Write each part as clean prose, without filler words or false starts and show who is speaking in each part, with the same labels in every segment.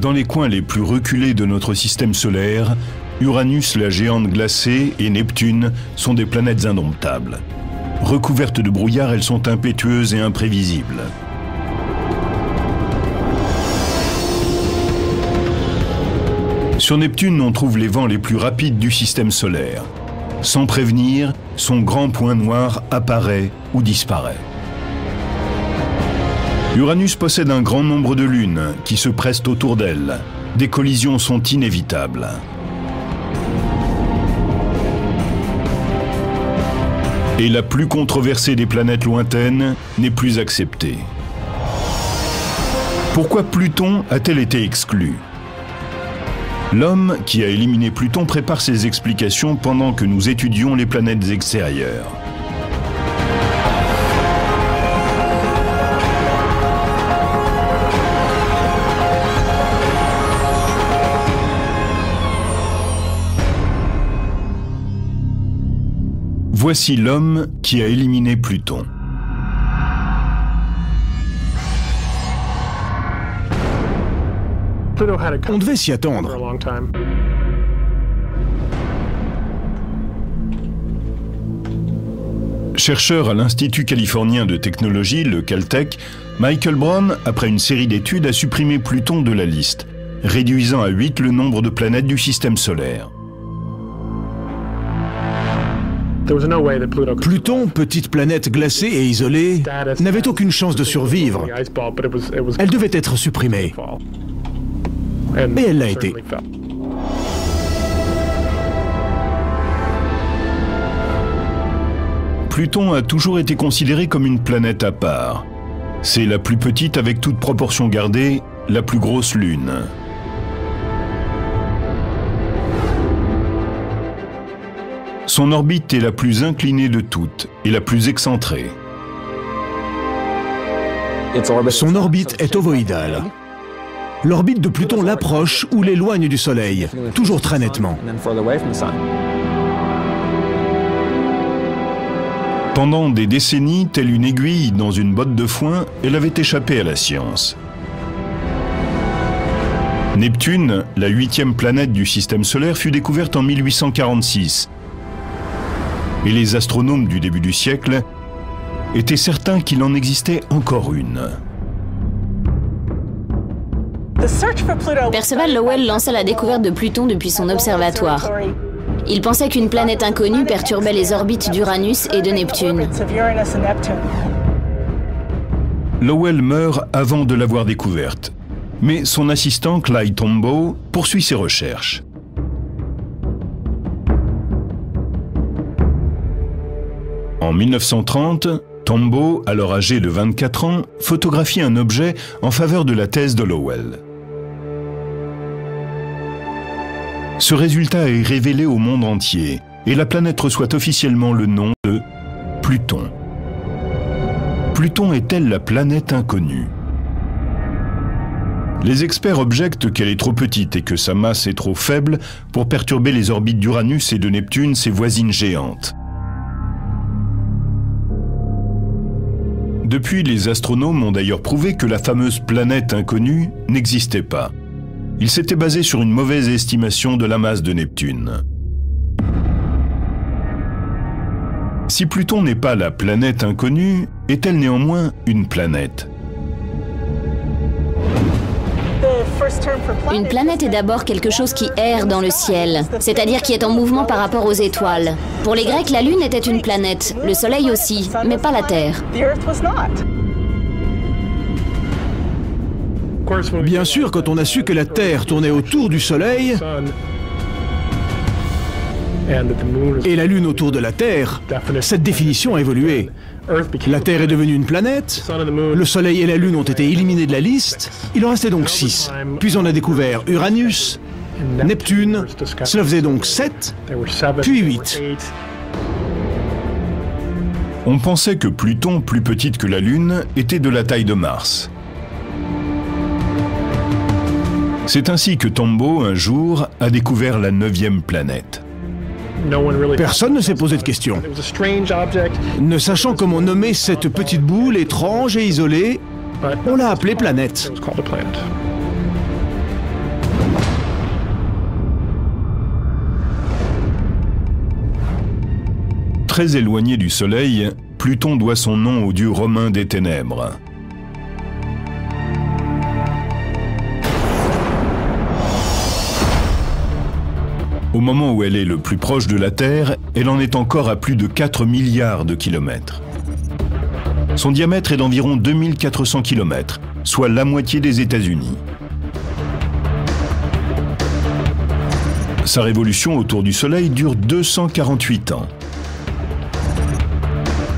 Speaker 1: Dans les coins les plus reculés de notre système solaire, Uranus, la géante glacée, et Neptune sont des planètes indomptables. Recouvertes de brouillard, elles sont impétueuses et imprévisibles. Sur Neptune, on trouve les vents les plus rapides du système solaire. Sans prévenir, son grand point noir apparaît ou disparaît. Uranus possède un grand nombre de lunes qui se pressent autour d'elle. Des collisions sont inévitables. Et la plus controversée des planètes lointaines n'est plus acceptée. Pourquoi Pluton a-t-elle été exclue? L'homme qui a éliminé Pluton prépare ses explications pendant que nous étudions les planètes extérieures. Voici l'homme qui a éliminé Pluton.
Speaker 2: On devait s'y attendre.
Speaker 1: Chercheur à l'Institut californien de technologie, le Caltech, Michael Brown, après une série d'études, a supprimé Pluton de la liste, réduisant à 8 le nombre de planètes du système solaire.
Speaker 2: Pluton, petite planète glacée et isolée, n'avait aucune chance de survivre. Elle devait être supprimée. Et elle l'a été.
Speaker 1: Pluton a toujours été considéré comme une planète à part. C'est la plus petite, avec toute proportion gardée, la plus grosse lune. Son orbite est la plus inclinée de toutes et la plus excentrée.
Speaker 2: Son orbite est ovoïdale. L'orbite de Pluton l'approche ou l'éloigne du Soleil, toujours très nettement.
Speaker 1: Pendant des décennies, telle une aiguille dans une botte de foin, elle avait échappé à la science. Neptune, la 8e planète du système solaire, fut découverte en 1846. Et les astronomes du début du siècle étaient certains qu'il en existait encore une.
Speaker 3: Percival Lowell lança la découverte de Pluton depuis son observatoire. Il pensait qu'une planète inconnue perturbait les orbites d'Uranus et de Neptune.
Speaker 1: Lowell meurt avant de l'avoir découverte, mais son assistant Clyde Tombaugh poursuit ses recherches. En 1930, Tombaugh, alors âgé de 24 ans, photographie un objet en faveur de la thèse de Lowell. Ce résultat est révélé au monde entier et la planète reçoit officiellement le nom de Pluton. Pluton est-elle la planète inconnue? Les experts objectent qu'elle est trop petite et que sa masse est trop faible pour perturber les orbites d'Uranus et de Neptune, ses voisines géantes. Depuis, les astronomes ont d'ailleurs prouvé que la fameuse planète inconnue n'existait pas. Ils s'étaient basés sur une mauvaise estimation de la masse de Neptune. Si Pluton n'est pas la planète inconnue, est-elle néanmoins une planète?
Speaker 3: Une planète est d'abord quelque chose qui erre dans le ciel, c'est-à-dire qui est en mouvement par rapport aux étoiles. Pour les Grecs, la Lune était une planète, le Soleil aussi, mais pas la Terre.
Speaker 2: Bien sûr, quand on a su que la Terre tournait autour du Soleil et la Lune autour de la Terre, cette définition a évolué. La Terre est devenue une planète, le Soleil et la Lune ont été éliminés de la liste, il en restait donc 6. Puis on a découvert Uranus, Neptune, cela faisait donc 7, puis 8.
Speaker 1: On pensait que Pluton, plus petite que la Lune, était de la taille de Mars. C'est ainsi que Tombaugh, un jour, a découvert la 9e planète.
Speaker 2: Personne ne s'est posé de questions. Ne sachant comment nommer cette petite boule étrange et isolée, on l'a appelée planète.
Speaker 1: Très éloigné du Soleil, Pluton doit son nom au dieu romain des ténèbres. Au moment où elle est le plus proche de la Terre, elle en est encore à plus de 4 milliards de kilomètres. Son diamètre est d'environ 2400 km, soit la moitié des États-Unis. Sa révolution autour du Soleil dure 248 ans.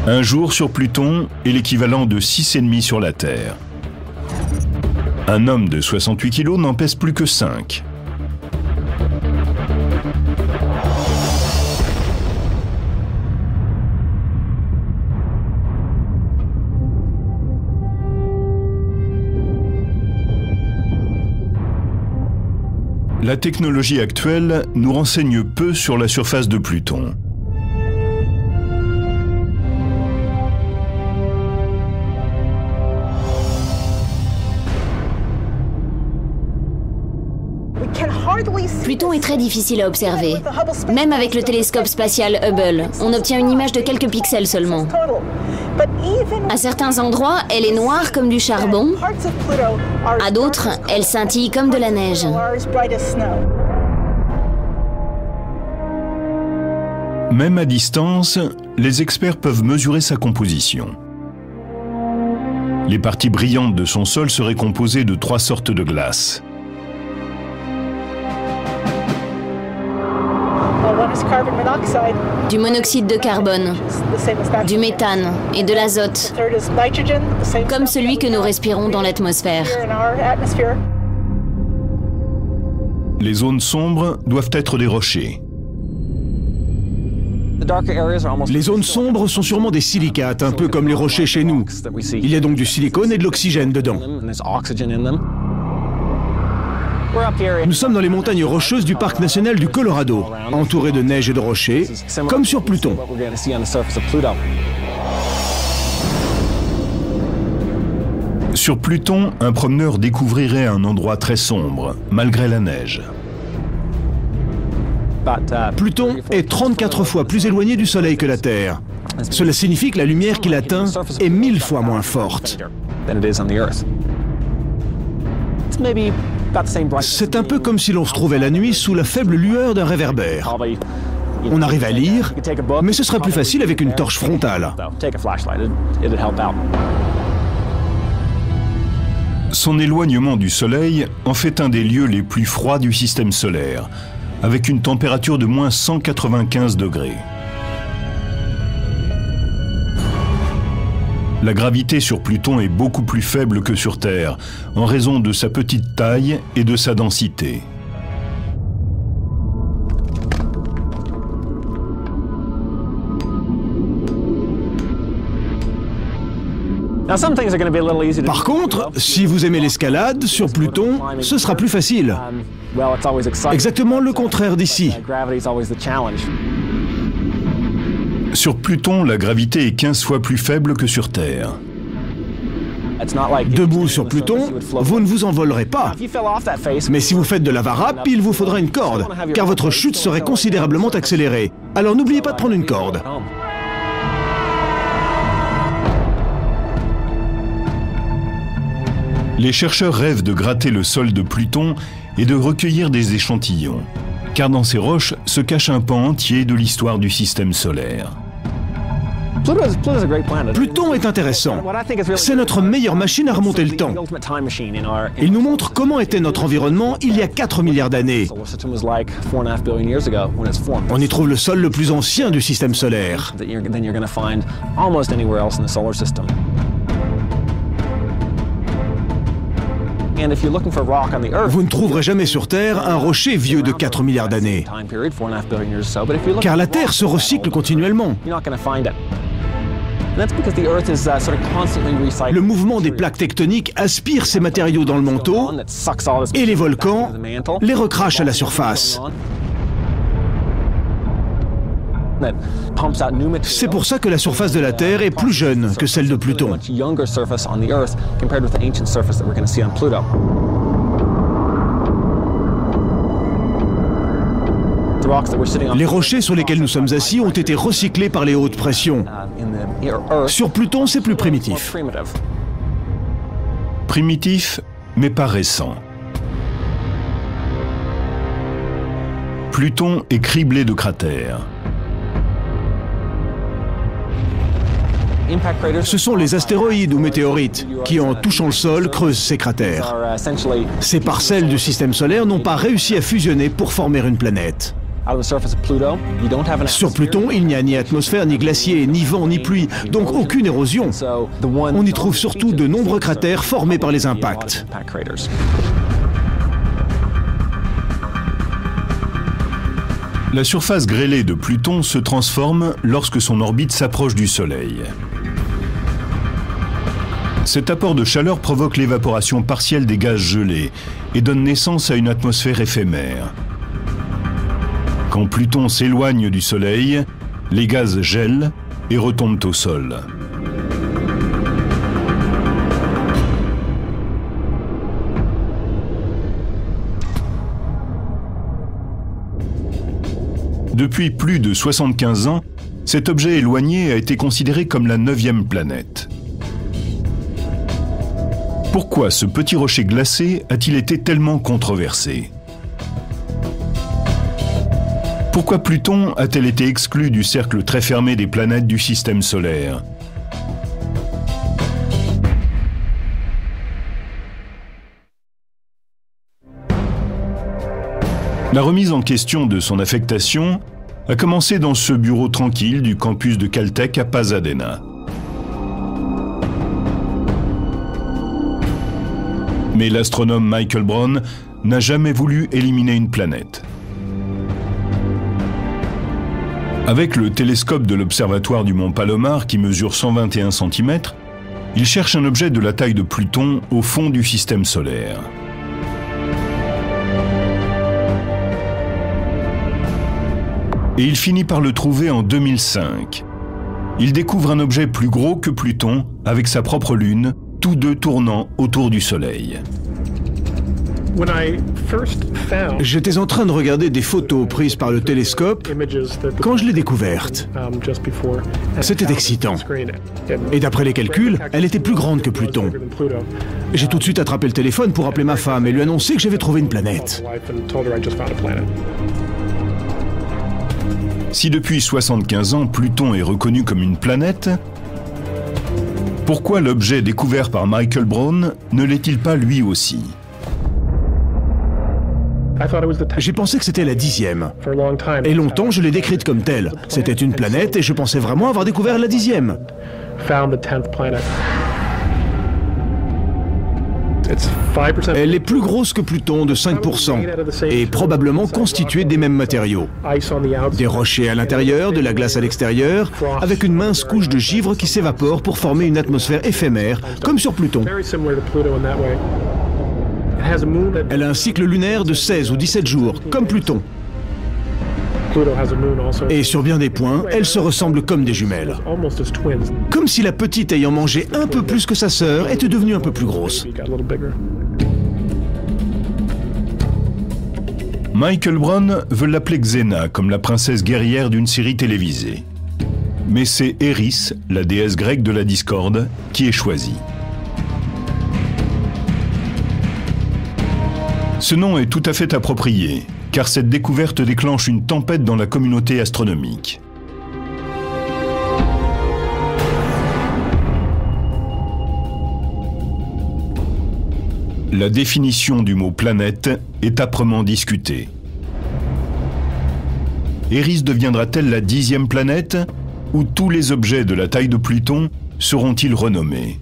Speaker 1: Un jour sur Pluton est l'équivalent de 6,5 sur la Terre. Un homme de 68 kg n'en pèse plus que 5. La technologie actuelle nous renseigne peu sur la surface de Pluton.
Speaker 3: Pluton est très difficile à observer. Même avec le télescope spatial Hubble, on obtient une image de quelques pixels seulement. À certains endroits, elle est noire comme du charbon. À d'autres, elle scintille comme de la neige.
Speaker 1: Même à distance, les experts peuvent mesurer sa composition. Les parties brillantes de son sol seraient composées de 3 sortes de glace.
Speaker 3: Du monoxyde de carbone, du méthane et de l'azote, comme celui que nous respirons dans l'atmosphère.
Speaker 1: Les zones sombres doivent être des rochers.
Speaker 2: Les zones sombres sont sûrement des silicates, un peu comme les rochers chez nous. Il y a donc du silicone et de l'oxygène dedans. Nous sommes dans les montagnes rocheuses du parc national du Colorado, entourées de neige et de rochers, comme sur Pluton.
Speaker 1: Sur Pluton, un promeneur découvrirait un endroit très sombre, malgré la neige.
Speaker 2: Pluton est 34 fois plus éloigné du Soleil que la Terre. Cela signifie que la lumière qu'il atteint est 1000 fois moins forte. C'est un peu comme si l'on se trouvait la nuit sous la faible lueur d'un réverbère. On arrive à lire, mais ce serait plus facile avec une torche frontale.
Speaker 1: Son éloignement du Soleil en fait un des lieux les plus froids du système solaire, avec une température de moins 195 degrés. La gravité sur Pluton est beaucoup plus faible que sur Terre, en raison de sa petite taille et de sa densité.
Speaker 2: Par contre, si vous aimez l'escalade, sur Pluton, ce sera plus facile. Exactement le contraire d'ici.
Speaker 1: Sur Pluton, la gravité est 15 fois plus faible que sur Terre.
Speaker 2: Debout sur Pluton, vous ne vous envolerez pas. Mais si vous faites de la varap, il vous faudra une corde, car votre chute serait considérablement accélérée. Alors n'oubliez pas de prendre une corde.
Speaker 1: Les chercheurs rêvent de gratter le sol de Pluton et de recueillir des échantillons, car dans ces roches se cache un pan entier de l'histoire du système solaire.
Speaker 2: Pluton est intéressant. C'est notre meilleure machine à remonter le temps. Il nous montre comment était notre environnement il y a 4 milliards d'années. On y trouve le sol le plus ancien du système solaire. Vous ne trouverez jamais sur Terre un rocher vieux de 4 milliards d'années, car la Terre se recycle continuellement. Le mouvement des plaques tectoniques aspire ces matériaux dans le manteau et les volcans les recrachent à la surface. C'est pour ça que la surface de la Terre est plus jeune que celle de Pluton. Les rochers sur lesquels nous sommes assis ont été recyclés par les hautes pressions. Sur Pluton, c'est plus primitif.
Speaker 1: Primitif, mais pas récent. Pluton est criblé de cratères.
Speaker 2: Ce sont les astéroïdes ou météorites qui, en touchant le sol, creusent ces cratères. Ces parcelles du système solaire n'ont pas réussi à fusionner pour former une planète. Sur Pluton, il n'y a ni atmosphère, ni glacier, ni vent, ni pluie, donc aucune érosion. On y trouve surtout de nombreux cratères formés par les impacts.
Speaker 1: La surface grêlée de Pluton se transforme lorsque son orbite s'approche du Soleil. Cet apport de chaleur provoque l'évaporation partielle des gaz gelés et donne naissance à une atmosphère éphémère. Quand Pluton s'éloigne du Soleil, les gaz gèlent et retombent au sol. Depuis plus de 75 ans, cet objet éloigné a été considéré comme la 9e planète. Pourquoi ce petit rocher glacé a-t-il été tellement controversé? Pourquoi Pluton a-t-elle été exclue du cercle très fermé des planètes du système solaire? La remise en question de son affectation a commencé dans ce bureau tranquille du campus de Caltech à Pasadena. Mais l'astronome Michael Brown n'a jamais voulu éliminer une planète. Avec le télescope de l'observatoire du mont Palomar qui mesure 121 cm, il cherche un objet de la taille de Pluton au fond du système solaire. Et il finit par le trouver en 2005. Il découvre un objet plus gros que Pluton avec sa propre lune, tous deux tournant autour du Soleil.
Speaker 2: J'étais en train de regarder des photos prises par le télescope quand je l'ai découverte. C'était excitant. Et d'après les calculs, elle était plus grande que Pluton. J'ai tout de suite attrapé le téléphone pour appeler ma femme et lui annoncer que j'avais trouvé une planète.
Speaker 1: Si depuis 75 ans, Pluton est reconnu comme une planète, pourquoi l'objet découvert par Michael Brown ne l'est-il pas lui aussi?
Speaker 2: J'ai pensé que c'était la 10e. Et longtemps, je l'ai décrite comme telle. C'était une planète et je pensais vraiment avoir découvert la 10e. Elle est plus grosse que Pluton de 5% et probablement constituée des mêmes matériaux. Des rochers à l'intérieur, de la glace à l'extérieur, avec une mince couche de givre qui s'évapore pour former une atmosphère éphémère, comme sur Pluton. Elle a un cycle lunaire de 16 ou 17 jours, comme Pluton. Et sur bien des points, elles se ressemblent comme des jumelles. Comme si la petite ayant mangé un peu plus que sa sœur était devenue un peu plus grosse.
Speaker 1: Michael Brown veut l'appeler Xena, comme la princesse guerrière d'une série télévisée. Mais c'est Eris, la déesse grecque de la discorde, qui est choisie. Ce nom est tout à fait approprié, car cette découverte déclenche une tempête dans la communauté astronomique. La définition du mot planète est âprement discutée. Eris deviendra-t-elle la 10e planète, ou tous les objets de la taille de Pluton seront-ils renommés?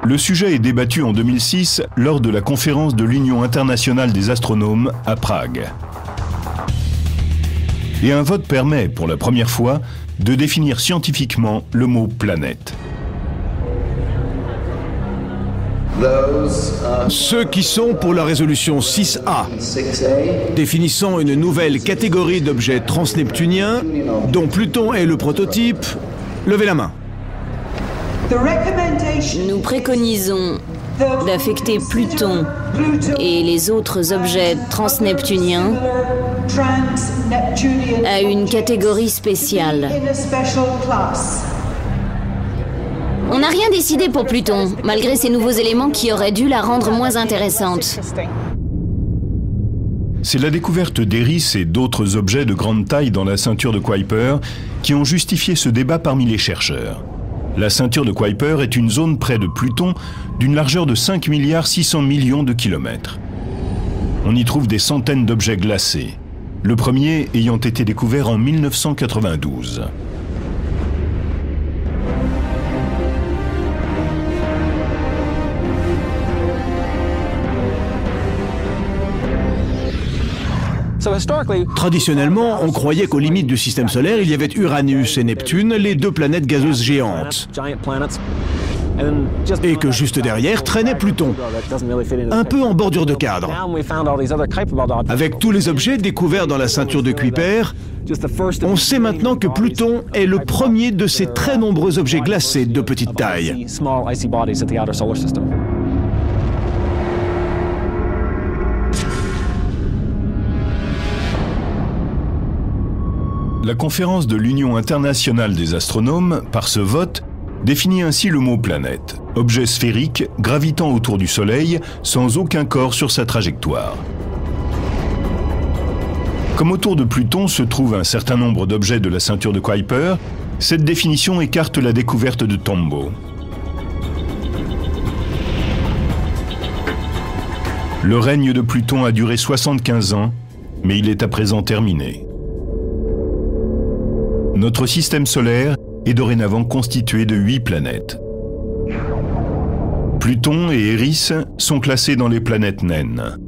Speaker 1: Le sujet est débattu en 2006 lors de la conférence de l'Union internationale des astronomes à Prague. Et un vote permet, pour la première fois, de définir scientifiquement le mot planète.
Speaker 2: Ceux qui sont pour la résolution 6A, définissant une nouvelle catégorie d'objets transneptuniens, dont Pluton est le prototype, levez la main.
Speaker 3: Nous préconisons d'affecter Pluton et les autres objets transneptuniens à une catégorie spéciale. On n'a rien décidé pour Pluton, malgré ces nouveaux éléments qui auraient dû la rendre moins intéressante.
Speaker 1: C'est la découverte d'Eris et d'autres objets de grande taille dans la ceinture de Kuiper qui ont justifié ce débat parmi les chercheurs. La ceinture de Kuiper est une zone près de Pluton d'une largeur de 5,6 milliards de kilomètres. On y trouve des centaines d'objets glacés, le premier ayant été découvert en 1992.
Speaker 2: Traditionnellement, on croyait qu'aux limites du système solaire, il y avait Uranus et Neptune, les deux planètes gazeuses géantes. Et que juste derrière traînait Pluton, un peu en bordure de cadre. Avec tous les objets découverts dans la ceinture de Kuiper, on sait maintenant que Pluton est le premier de ces très nombreux objets glacés de petite taille.
Speaker 1: La conférence de l'Union internationale des astronomes, par ce vote, définit ainsi le mot planète, objet sphérique gravitant autour du Soleil sans aucun corps sur sa trajectoire. Comme autour de Pluton se trouve un certain nombre d'objets de la ceinture de Kuiper, cette définition écarte la découverte de Tombaugh. Le règne de Pluton a duré 75 ans, mais il est à présent terminé. Notre système solaire est dorénavant constitué de 8 planètes. Pluton et Eris sont classés dans les planètes naines.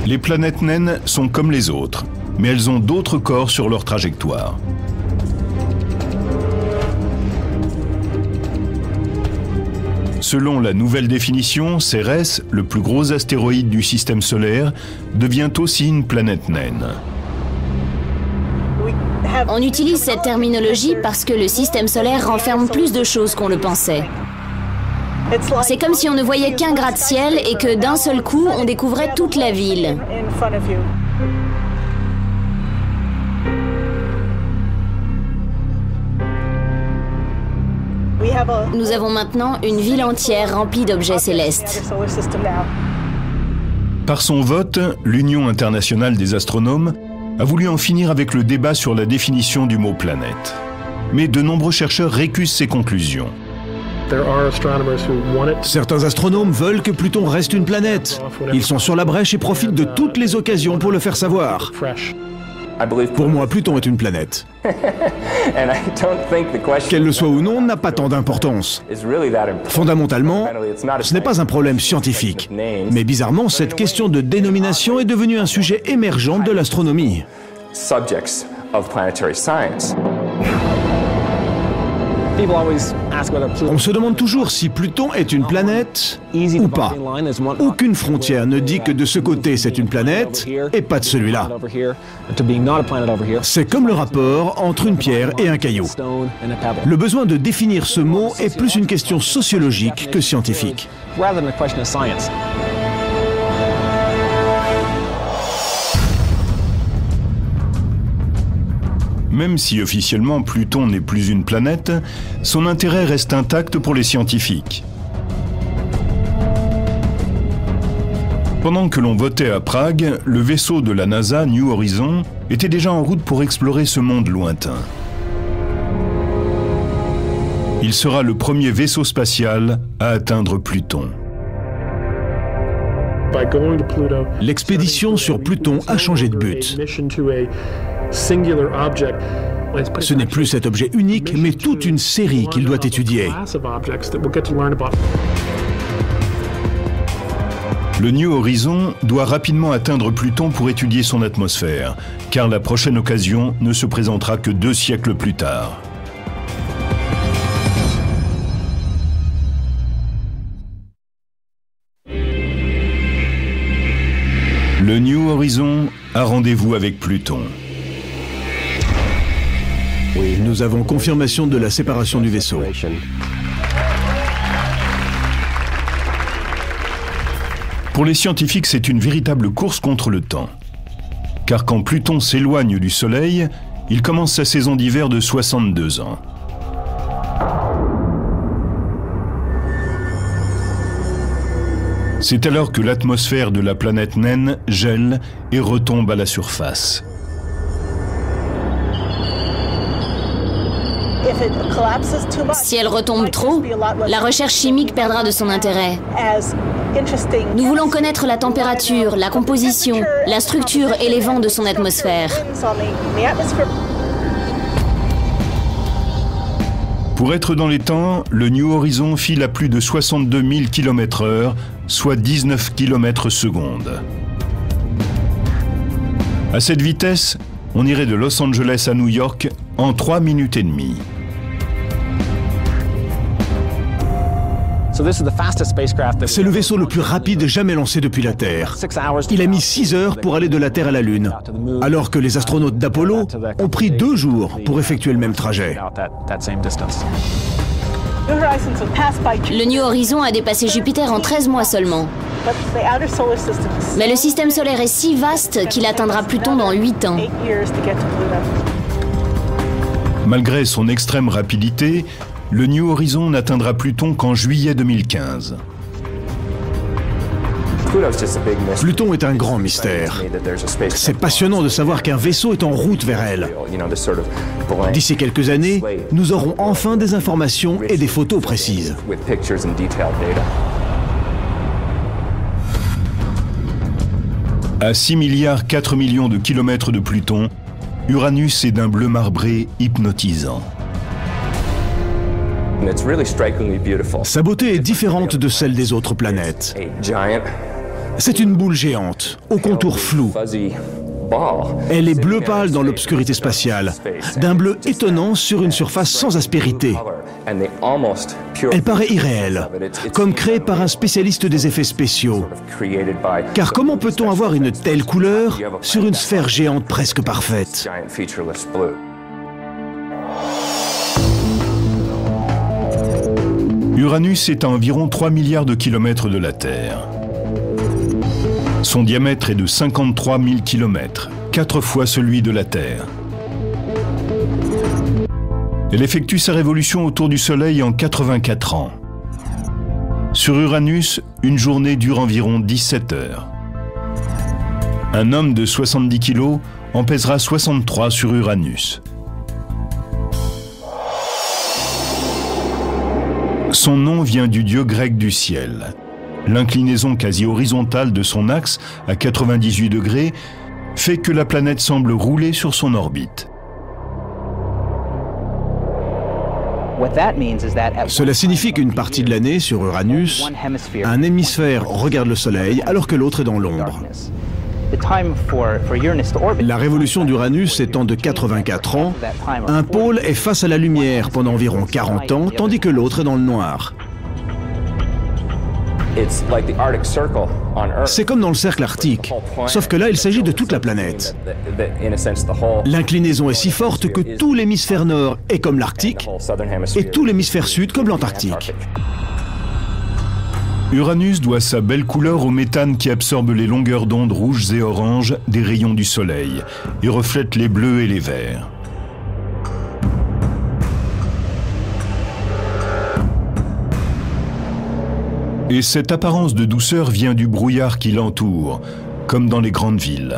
Speaker 1: Les planètes naines sont comme les autres, mais elles ont d'autres corps sur leur trajectoire. Selon la nouvelle définition, Cérès, le plus gros astéroïde du système solaire, devient aussi une planète naine.
Speaker 3: On utilise cette terminologie parce que le système solaire renferme plus de choses qu'on le pensait. C'est comme si on ne voyait qu'un gratte-ciel et que d'un seul coup, on découvrait toute la ville. Nous avons maintenant une ville entière remplie d'objets célestes.
Speaker 1: Par son vote, l'Union internationale des astronomes a voulu en finir avec le débat sur la définition du mot planète. Mais de nombreux chercheurs récusent ces conclusions.
Speaker 2: Certains astronomes veulent que Pluton reste une planète. Ils sont sur la brèche et profitent de toutes les occasions pour le faire savoir. Pour moi, Pluton est une planète. Qu'elle le soit ou non n'a pas tant d'importance. Fondamentalement, ce n'est pas un problème scientifique. Mais bizarrement, cette question de dénomination est devenue un sujet émergent de l'astronomie. On se demande toujours si Pluton est une planète ou pas. Aucune frontière ne dit que de ce côté c'est une planète et pas de celui-là. C'est comme le rapport entre une pierre et un caillou. Le besoin de définir ce mot est plus une question sociologique que scientifique.
Speaker 1: Même si officiellement Pluton n'est plus une planète, son intérêt reste intact pour les scientifiques. Pendant que l'on votait à Prague, le vaisseau de la NASA, New Horizon, était déjà en route pour explorer ce monde lointain. Il sera le premier vaisseau spatial à atteindre Pluton.
Speaker 2: L'expédition sur Pluton a changé de but. Ce n'est plus cet objet unique, mais toute une série qu'il doit étudier.
Speaker 1: Le New Horizon doit rapidement atteindre Pluton pour étudier son atmosphère, car la prochaine occasion ne se présentera que 2 siècles plus tard. Le New Horizon a rendez-vous avec Pluton.
Speaker 2: Nous avons confirmation de la séparation du vaisseau.
Speaker 1: Pour les scientifiques, c'est une véritable course contre le temps. Car quand Pluton s'éloigne du Soleil, il commence sa saison d'hiver de 62 ans. C'est alors que l'atmosphère de la planète naine gèle et retombe à la surface.
Speaker 3: Si elle retombe trop, la recherche chimique perdra de son intérêt. Nous voulons connaître la température, la composition, la structure et les vents de son atmosphère.
Speaker 1: Pour être dans les temps, le New Horizon file à plus de 62 000 km/h, soit 19 km/s. À cette vitesse, on irait de Los Angeles à New York en 3 minutes et demie.
Speaker 2: C'est le vaisseau le plus rapide jamais lancé depuis la Terre. Il a mis 6 heures pour aller de la Terre à la Lune, alors que les astronautes d'Apollo ont pris 2 jours pour effectuer le même trajet.
Speaker 3: Le New Horizon a dépassé Jupiter en 13 mois seulement. Mais le système solaire est si vaste qu'il atteindra Pluton dans 8 ans.
Speaker 1: Malgré son extrême rapidité, le New Horizon n'atteindra Pluton qu'en juillet 2015.
Speaker 2: Pluton est un grand mystère. C'est passionnant de savoir qu'un vaisseau est en route vers elle. D'ici quelques années, nous aurons enfin des informations et des photos précises. À 6 milliards 4 millions de kilomètres de Pluton, Uranus est d'un bleu marbré hypnotisant. Sa beauté est différente de celle des autres planètes. C'est une boule géante, au contour flou. Elle est bleu pâle dans l'obscurité spatiale, d'un bleu étonnant sur une surface sans aspérité. Elle paraît irréelle, comme créée par un spécialiste des effets spéciaux. Car comment peut-on avoir une telle couleur sur une sphère géante presque parfaite ?
Speaker 1: Uranus est à environ 3 milliards de kilomètres de la Terre. Son diamètre est de 53 000 kilomètres, 4 fois celui de la Terre. Elle effectue sa révolution autour du Soleil en 84 ans. Sur Uranus, une journée dure environ 17 heures. Un homme de 70 kilos en pèsera 63 sur Uranus. Son nom vient du dieu grec du ciel. L'inclinaison quasi horizontale de son axe, à 98 degrés, fait que la planète semble rouler sur son orbite.
Speaker 2: Cela signifie qu'une partie de l'année, sur Uranus, un hémisphère regarde le Soleil alors que l'autre est dans l'ombre. La révolution d'Uranus étant de 84 ans, un pôle est face à la lumière pendant environ 40 ans, tandis que l'autre est dans le noir. C'est comme dans le cercle arctique, sauf que là, il s'agit de toute la planète. L'inclinaison est si forte que tout l'hémisphère nord est comme l'Arctique et tout l'hémisphère sud comme l'Antarctique.
Speaker 1: Uranus doit sa belle couleur au méthane qui absorbe les longueurs d'onde rouges et oranges des rayons du Soleil et reflète les bleus et les verts. Et cette apparence de douceur vient du brouillard qui l'entoure, comme dans les grandes villes.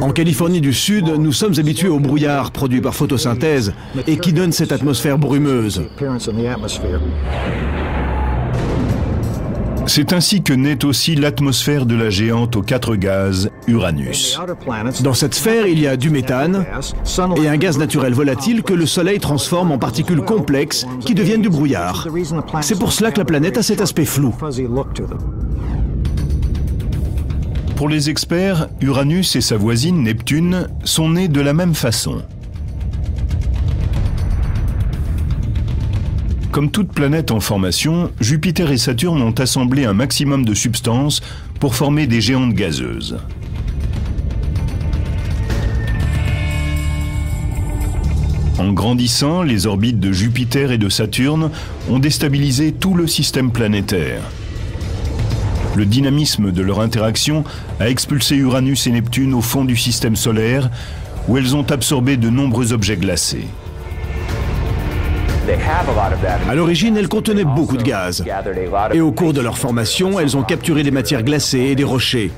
Speaker 2: En Californie du Sud, nous sommes habitués au brouillard produit par photosynthèse et qui donne cette atmosphère brumeuse.
Speaker 1: C'est ainsi que naît aussi l'atmosphère de la géante aux 4 gaz, Uranus.
Speaker 2: Dans cette sphère, il y a du méthane et un gaz naturel volatile que le Soleil transforme en particules complexes qui deviennent du brouillard. C'est pour cela que la planète a cet aspect flou.
Speaker 1: Pour les experts, Uranus et sa voisine Neptune sont nés de la même façon. Comme toute planète en formation, Jupiter et Saturne ont assemblé un maximum de substances pour former des géantes gazeuses. En grandissant, les orbites de Jupiter et de Saturne ont déstabilisé tout le système planétaire. Le dynamisme de leur interaction a expulsé Uranus et Neptune au fond du système solaire, où elles ont absorbé de nombreux objets glacés.
Speaker 2: À l'origine, elles contenaient beaucoup de gaz. Et au cours de leur formation, elles ont capturé des matières glacées et des rochers.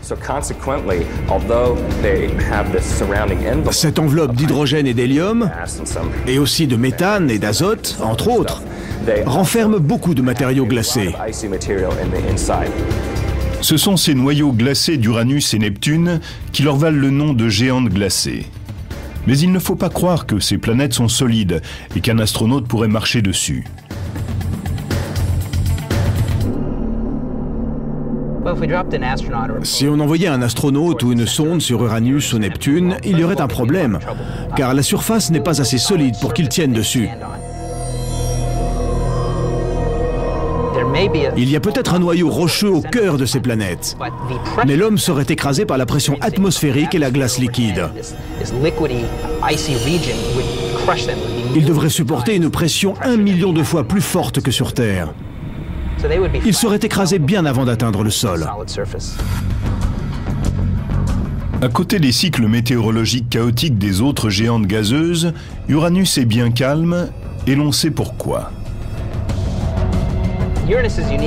Speaker 2: Cette enveloppe d'hydrogène et d'hélium, et aussi de méthane et d'azote, entre autres, renferme beaucoup de matériaux glacés.
Speaker 1: Ce sont ces noyaux glacés d'Uranus et Neptune qui leur valent le nom de géantes glacées. Mais il ne faut pas croire que ces planètes sont solides et qu'un astronaute pourrait marcher dessus.
Speaker 2: Si on envoyait un astronaute ou une sonde sur Uranus ou Neptune, il y aurait un problème, car la surface n'est pas assez solide pour qu'ils tiennent dessus. Il y a peut-être un noyau rocheux au cœur de ces planètes, mais l'homme serait écrasé par la pression atmosphérique et la glace liquide. Il devrait supporter une pression 1 million de fois plus forte que sur Terre. Il serait écrasé bien avant d'atteindre le sol.
Speaker 1: À côté des cycles météorologiques chaotiques des autres géantes gazeuses, Uranus est bien calme et l'on sait pourquoi.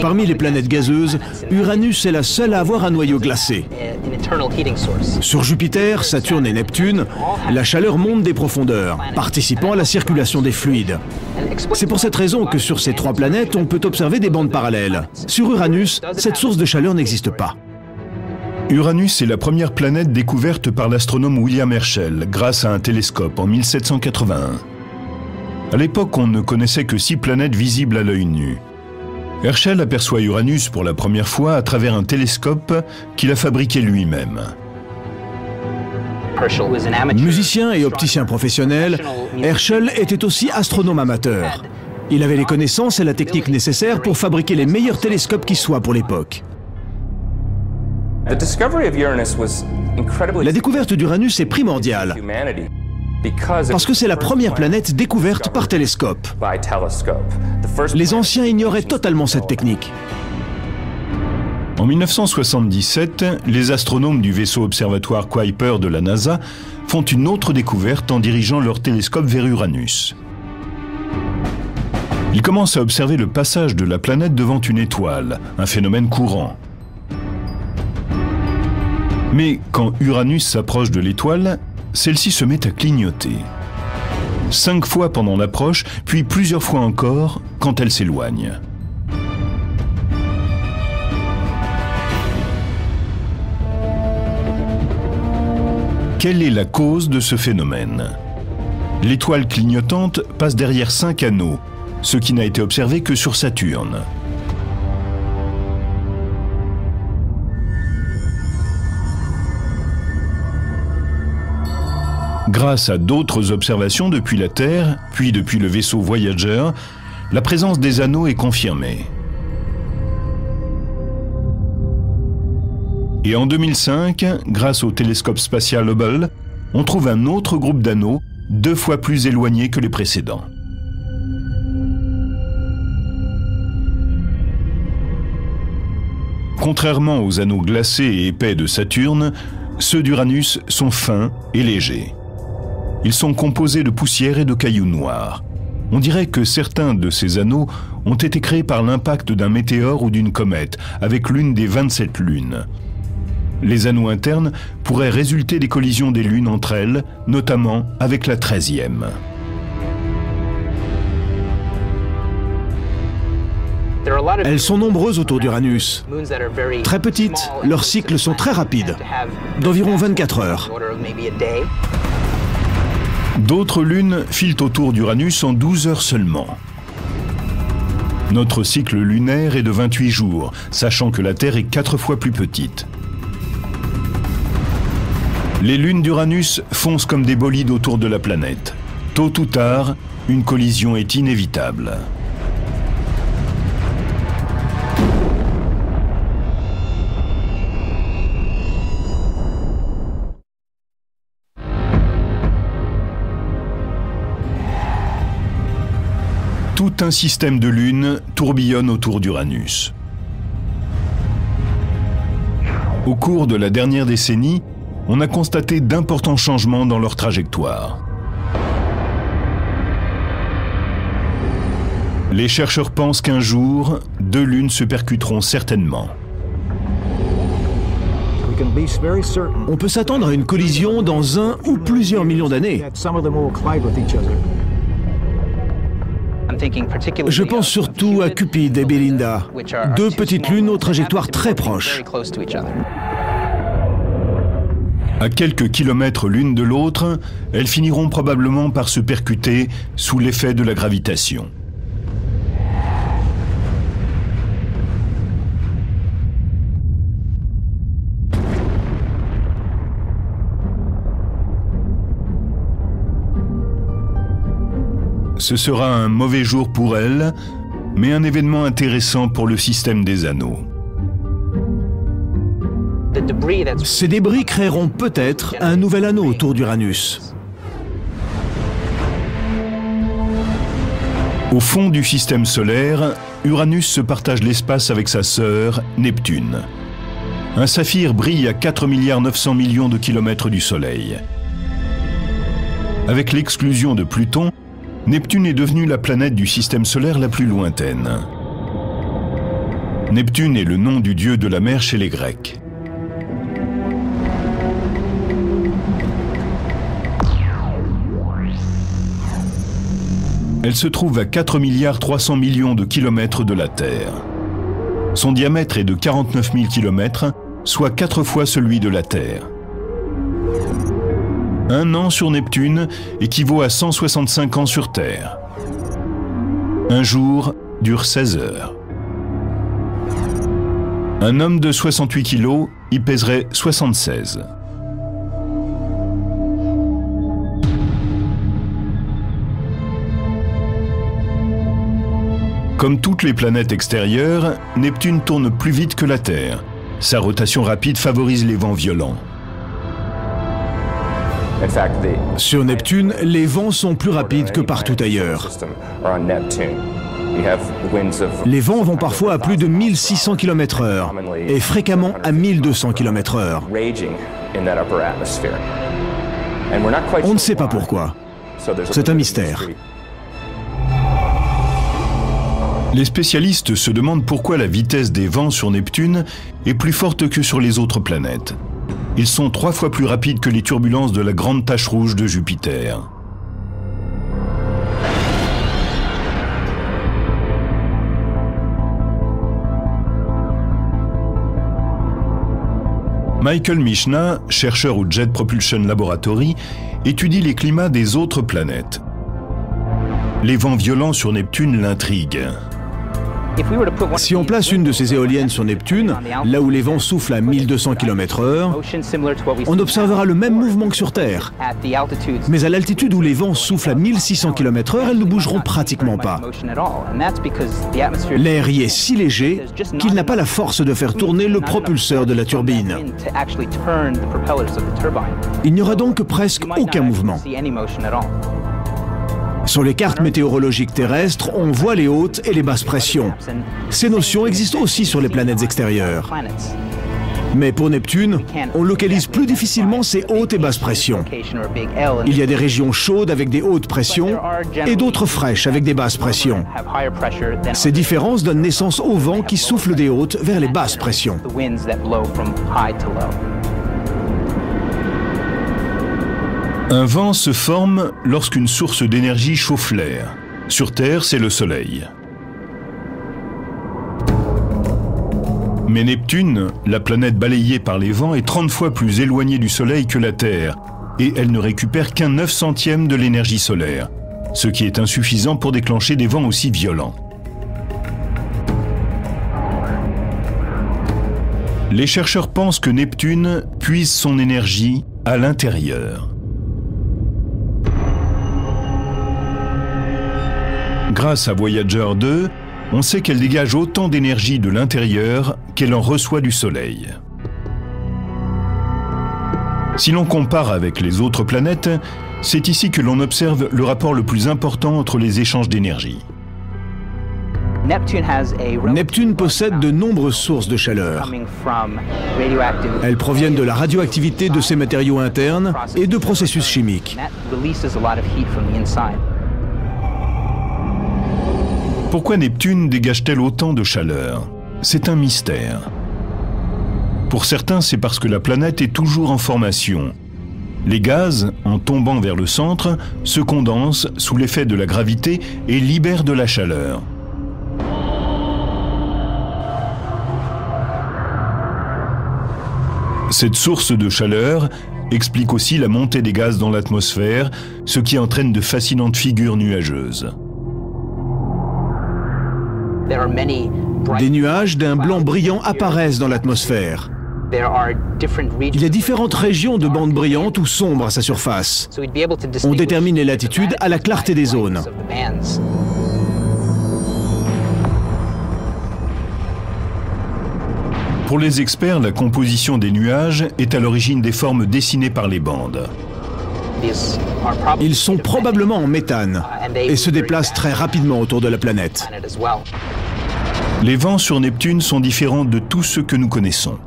Speaker 2: Parmi les planètes gazeuses, Uranus est la seule à avoir un noyau glacé. Sur Jupiter, Saturne et Neptune, la chaleur monte des profondeurs, participant à la circulation des fluides. C'est pour cette raison que sur ces 3 planètes, on peut observer des bandes parallèles. Sur Uranus, cette source de chaleur n'existe pas.
Speaker 1: Uranus est la première planète découverte par l'astronome William Herschel grâce à un télescope en 1781. À l'époque, on ne connaissait que 6 planètes visibles à l'œil nu. Herschel aperçoit Uranus pour la première fois à travers un télescope qu'il a fabriqué lui-même.
Speaker 2: Musicien et opticien professionnel, Herschel était aussi astronome amateur. Il avait les connaissances et la technique nécessaires pour fabriquer les meilleurs télescopes qui soient pour l'époque. La découverte d'Uranus est primordiale, parce que c'est la première planète découverte par télescope. Les anciens ignoraient totalement cette technique.
Speaker 1: En 1977, les astronomes du vaisseau observatoire Kuiper de la NASA font une autre découverte en dirigeant leur télescope vers Uranus. Ils commencent à observer le passage de la planète devant une étoile, un phénomène courant. Mais quand Uranus s'approche de l'étoile, celle-ci se met à clignoter. 5 fois pendant l'approche, puis plusieurs fois encore quand elle s'éloigne. Quelle est la cause de ce phénomène? L'étoile clignotante passe derrière 5 anneaux, ce qui n'a été observé que sur Saturne. Grâce à d'autres observations depuis la Terre, puis depuis le vaisseau Voyager, la présence des anneaux est confirmée. Et en 2005, grâce au télescope spatial Hubble, on trouve un autre groupe d'anneaux, 2 fois plus éloignés que les précédents. Contrairement aux anneaux glacés et épais de Saturne, ceux d'Uranus sont fins et légers. Ils sont composés de poussière et de cailloux noirs. On dirait que certains de ces anneaux ont été créés par l'impact d'un météore ou d'une comète, avec l'une des 27 lunes. Les anneaux internes pourraient résulter des collisions des lunes entre elles, notamment avec la 13e.
Speaker 2: Elles sont nombreuses autour d'Uranus. Très petites, leurs cycles sont très rapides, d'environ 24 heures.
Speaker 1: D'autres lunes filent autour d'Uranus en 12 heures seulement. Notre cycle lunaire est de 28 jours, sachant que la Terre est 4 fois plus petite. Les lunes d'Uranus foncent comme des bolides autour de la planète. Tôt ou tard, une collision est inévitable. Tout un système de lunes tourbillonne autour d'Uranus. Au cours de la dernière décennie, on a constaté d'importants changements dans leur trajectoire. Les chercheurs pensent qu'un jour, 2 lunes se percuteront certainement.
Speaker 2: On peut s'attendre à une collision dans 1 ou plusieurs millions d'années. Je pense surtout à Cupid et Belinda, 2 petites lunes aux trajectoires très proches.
Speaker 1: À quelques kilomètres l'une de l'autre, elles finiront probablement par se percuter sous l'effet de la gravitation. Ce sera un mauvais jour pour elles, mais un événement intéressant pour le système des anneaux.
Speaker 2: Ces débris créeront peut-être un nouvel anneau autour d'Uranus.
Speaker 1: Au fond du système solaire, Uranus se partage l'espace avec sa sœur, Neptune. Un saphir brille à 4,9 milliards de kilomètres du Soleil. Avec l'exclusion de Pluton, Neptune est devenue la planète du système solaire la plus lointaine. Neptune est le nom du dieu de la mer chez les Grecs. Elle se trouve à 4,3 milliards de kilomètres de la Terre. Son diamètre est de 49 000 kilomètres, soit 4 fois celui de la Terre. Un an sur Neptune équivaut à 165 ans sur Terre. Un jour dure 16 heures. Un homme de 68 kilos y pèserait 76. Comme toutes les planètes extérieures, Neptune tourne plus vite que la Terre. Sa rotation rapide favorise les vents violents.
Speaker 2: Sur Neptune, les vents sont plus rapides que partout ailleurs. Les vents vont parfois à plus de 1600 km/h et fréquemment à 1200 km/h. On ne sait pas pourquoi. C'est un mystère.
Speaker 1: Les spécialistes se demandent pourquoi la vitesse des vents sur Neptune est plus forte que sur les autres planètes. Ils sont 3 fois plus rapides que les turbulences de la grande tache rouge de Jupiter. Michael Michna, chercheur au Jet Propulsion Laboratory, étudie les climats des autres planètes. Les vents violents sur Neptune l'intriguent.
Speaker 2: Si on place une de ces éoliennes sur Neptune, là où les vents soufflent à 1200 km/h, on observera le même mouvement que sur Terre. Mais à l'altitude où les vents soufflent à 1600 km/h, elles ne bougeront pratiquement pas. L'air y est si léger qu'il n'a pas la force de faire tourner le propulseur de la turbine. Il n'y aura donc presque aucun mouvement. Sur les cartes météorologiques terrestres, on voit les hautes et les basses pressions. Ces notions existent aussi sur les planètes extérieures. Mais pour Neptune, on localise plus difficilement ces hautes et basses pressions. Il y a des régions chaudes avec des hautes pressions et d'autres fraîches avec des basses pressions. Ces différences donnent naissance aux vents qui soufflent des hautes vers les basses pressions.
Speaker 1: Un vent se forme lorsqu'une source d'énergie chauffe l'air. Sur Terre, c'est le Soleil. Mais Neptune, la planète balayée par les vents, est 30 fois plus éloignée du Soleil que la Terre, et elle ne récupère qu'un 9/100e de l'énergie solaire, ce qui est insuffisant pour déclencher des vents aussi violents. Les chercheurs pensent que Neptune puise son énergie à l'intérieur. Grâce à Voyager 2, on sait qu'elle dégage autant d'énergie de l'intérieur qu'elle en reçoit du Soleil. Si l'on compare avec les autres planètes, c'est ici que l'on observe le rapport le plus important entre les échanges d'énergie.
Speaker 2: Neptune possède de nombreuses sources de chaleur. Elles proviennent de la radioactivité de ses matériaux internes et de processus chimiques.
Speaker 1: Pourquoi Neptune dégage-t-elle autant de chaleur? C'est un mystère. Pour certains, c'est parce que la planète est toujours en formation. Les gaz, en tombant vers le centre, se condensent sous l'effet de la gravité et libèrent de la chaleur. Cette source de chaleur explique aussi la montée des gaz dans l'atmosphère, ce qui entraîne de fascinantes figures nuageuses.
Speaker 2: Des nuages d'un blanc brillant apparaissent dans l'atmosphère. Il y a différentes régions de bandes brillantes ou sombres à sa surface. On détermine les latitudes à la clarté des zones.
Speaker 1: Pour les experts, la composition des nuages est à l'origine des formes dessinées par les bandes.
Speaker 2: Ils sont probablement en méthane et se déplacent très rapidement autour de la planète.
Speaker 1: Les vents sur Neptune sont différents de tous ceux que nous connaissons.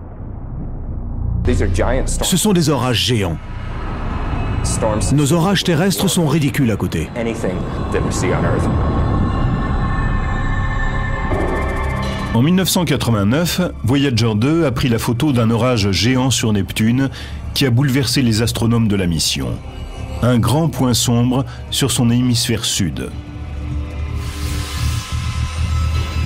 Speaker 2: Ce sont des orages géants. Nos orages terrestres sont ridicules à côté.
Speaker 1: En 1989, Voyager 2 a pris la photo d'un orage géant sur Neptune qui a bouleversé les astronomes de la mission. Un grand point sombre sur son hémisphère sud.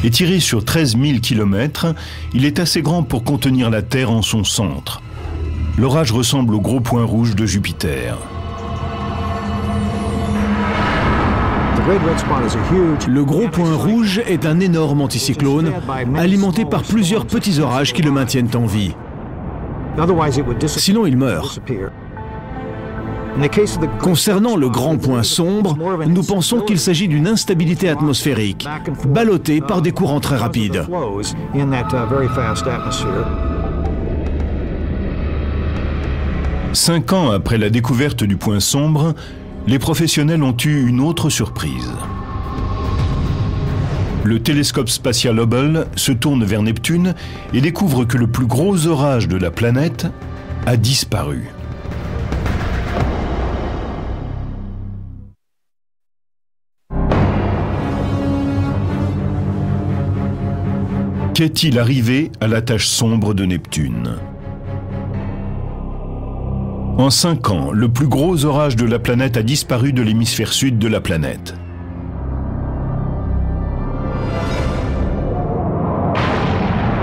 Speaker 1: Étiré sur 13 000 km, il est assez grand pour contenir la Terre en son centre. L'orage ressemble au gros point rouge de Jupiter.
Speaker 2: Le gros point rouge est un énorme anticyclone alimenté par plusieurs petits orages qui le maintiennent en vie. Sinon, il meurt. Concernant le grand point sombre, nous pensons qu'il s'agit d'une instabilité atmosphérique, ballottée par des courants très rapides.
Speaker 1: 5 ans après la découverte du point sombre, les professionnels ont eu une autre surprise. Le télescope spatial Hubble se tourne vers Neptune et découvre que le plus gros orage de la planète a disparu. Qu'est-il arrivé à la tache sombre de Neptune? En 5 ans, le plus gros orage de la planète a disparu de l'hémisphère sud de la planète.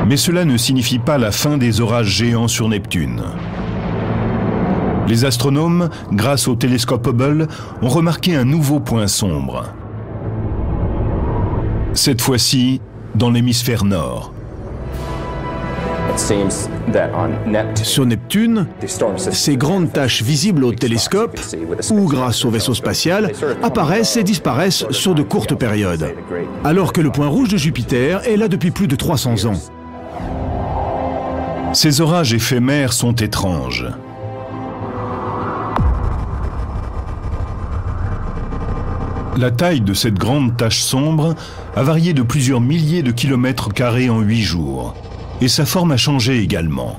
Speaker 1: Mais cela ne signifie pas la fin des orages géants sur Neptune. Les astronomes, grâce au télescope Hubble, ont remarqué un nouveau point sombre. Cette fois-ci, dans l'hémisphère nord.
Speaker 2: Sur Neptune, ces grandes taches visibles au télescope ou grâce au vaisseau spatial apparaissent et disparaissent sur de courtes périodes, alors que le point rouge de Jupiter est là depuis plus de 300 ans.
Speaker 1: Ces orages éphémères sont étranges. La taille de cette grande tache sombre a varié de plusieurs milliers de kilomètres carrés en 8 jours. Et sa forme a changé également.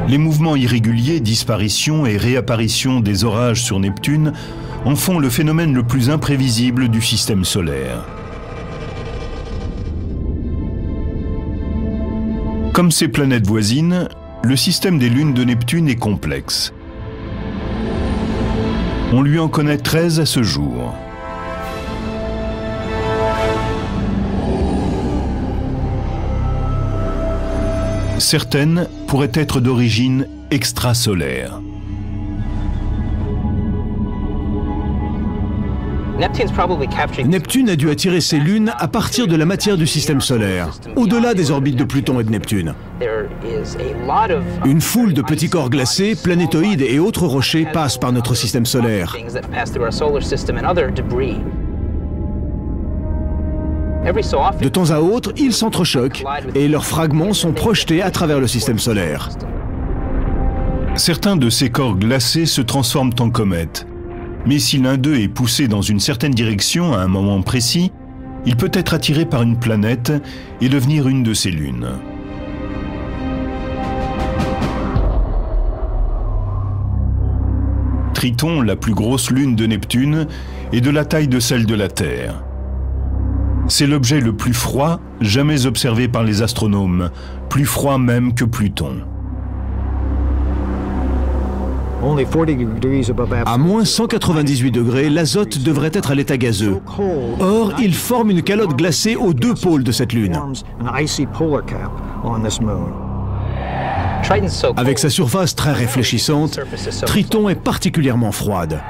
Speaker 1: Les mouvements irréguliers, disparition et réapparition des orages sur Neptune en font le phénomène le plus imprévisible du système solaire. Comme ses planètes voisines, le système des lunes de Neptune est complexe. On lui en connaît 13 à ce jour. Certaines pourraient être d'origine extrasolaire.
Speaker 2: Neptune a dû attirer ses lunes à partir de la matière du système solaire, au-delà des orbites de Pluton et de Neptune. Une foule de petits corps glacés, planétoïdes et autres rochers passent par notre système solaire. De temps à autre, ils s'entrechoquent et leurs fragments sont projetés à travers le système solaire.
Speaker 1: Certains de ces corps glacés se transforment en comètes, Mais si l'un d'eux est poussé dans une certaine direction à un moment précis, il peut être attiré par une planète et devenir une de ses lunes. Triton, la plus grosse lune de Neptune, est de la taille de celle de la Terre. C'est l'objet le plus froid jamais observé par les astronomes, plus froid même que Pluton.
Speaker 2: À moins 198 degrés, l'azote devrait être à l'état gazeux. Or, il forme une calotte glacée aux deux pôles de cette lune. Avec sa surface très réfléchissante, Triton est particulièrement froide.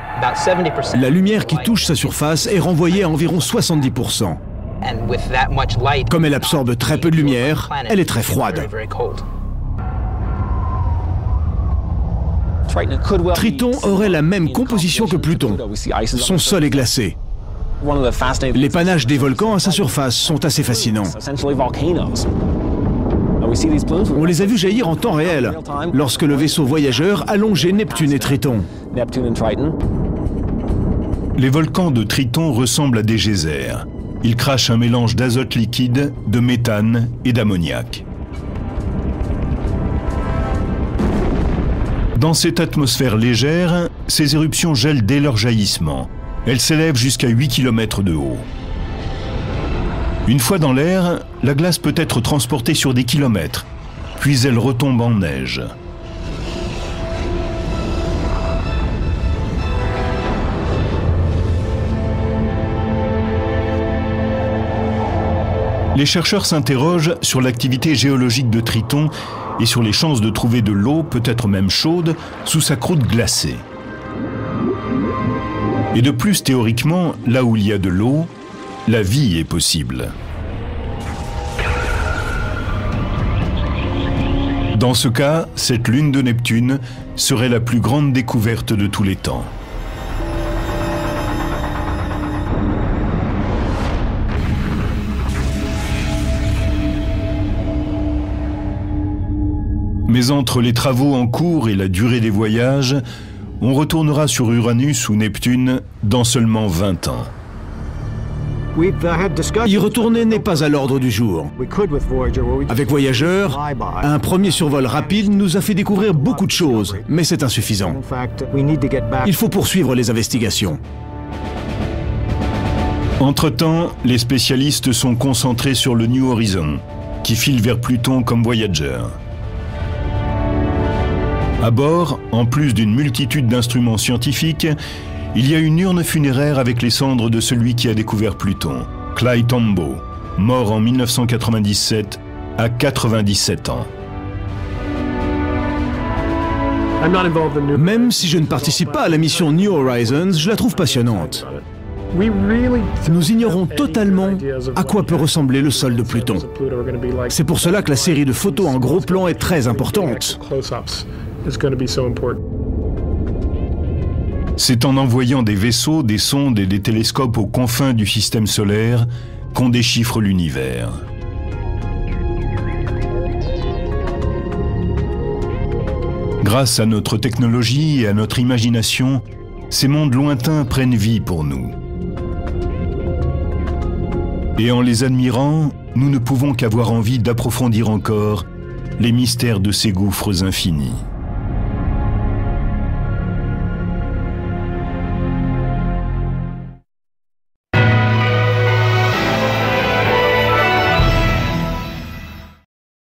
Speaker 2: La lumière qui touche sa surface est renvoyée à environ 70%. Comme elle absorbe très peu de lumière, elle est très froide. Triton aurait la même composition que Pluton. Son sol est glacé. Les panaches des volcans à sa surface sont assez fascinants. On les a vus jaillir en temps réel, lorsque le vaisseau voyageur a longé Neptune et Triton.
Speaker 1: Les volcans de Triton ressemblent à des geysers. Ils crachent un mélange d'azote liquide, de méthane et d'ammoniac. Dans cette atmosphère légère, ces éruptions gèlent dès leur jaillissement. Elles s'élèvent jusqu'à 8 km de haut. Une fois dans l'air, la glace peut être transportée sur des kilomètres, puis elle retombe en neige. Les chercheurs s'interrogent sur l'activité géologique de Triton et sur les chances de trouver de l'eau, peut-être même chaude, sous sa croûte glacée. Et de plus, théoriquement, là où il y a de l'eau, la vie est possible. Dans ce cas, cette lune de Neptune serait la plus grande découverte de tous les temps. Mais entre les travaux en cours et la durée des voyages, on retournera sur Uranus ou Neptune dans seulement 20 ans.
Speaker 2: Y retourner n'est pas à l'ordre du jour. Avec Voyager, un premier survol rapide nous a fait découvrir beaucoup de choses, mais c'est insuffisant. Il faut poursuivre les investigations.
Speaker 1: Entre-temps, les spécialistes sont concentrés sur le New Horizon, qui file vers Pluton comme Voyager. À bord, en plus d'une multitude d'instruments scientifiques, il y a une urne funéraire avec les cendres de celui qui a découvert Pluton, Clyde Tombaugh, mort en 1997 à 97 ans.
Speaker 2: Même si je ne participe pas à la mission New Horizons, je la trouve passionnante. Nous ignorons totalement à quoi peut ressembler le sol de Pluton. C'est pour cela que la série de photos en gros plan est très importante.
Speaker 1: C'est en envoyant des vaisseaux, des sondes et des télescopes aux confins du système solaire qu'on déchiffre l'univers. Grâce à notre technologie et à notre imagination, ces mondes lointains prennent vie pour nous. Et en les admirant, nous ne pouvons qu'avoir envie d'approfondir encore les mystères de ces gouffres infinis.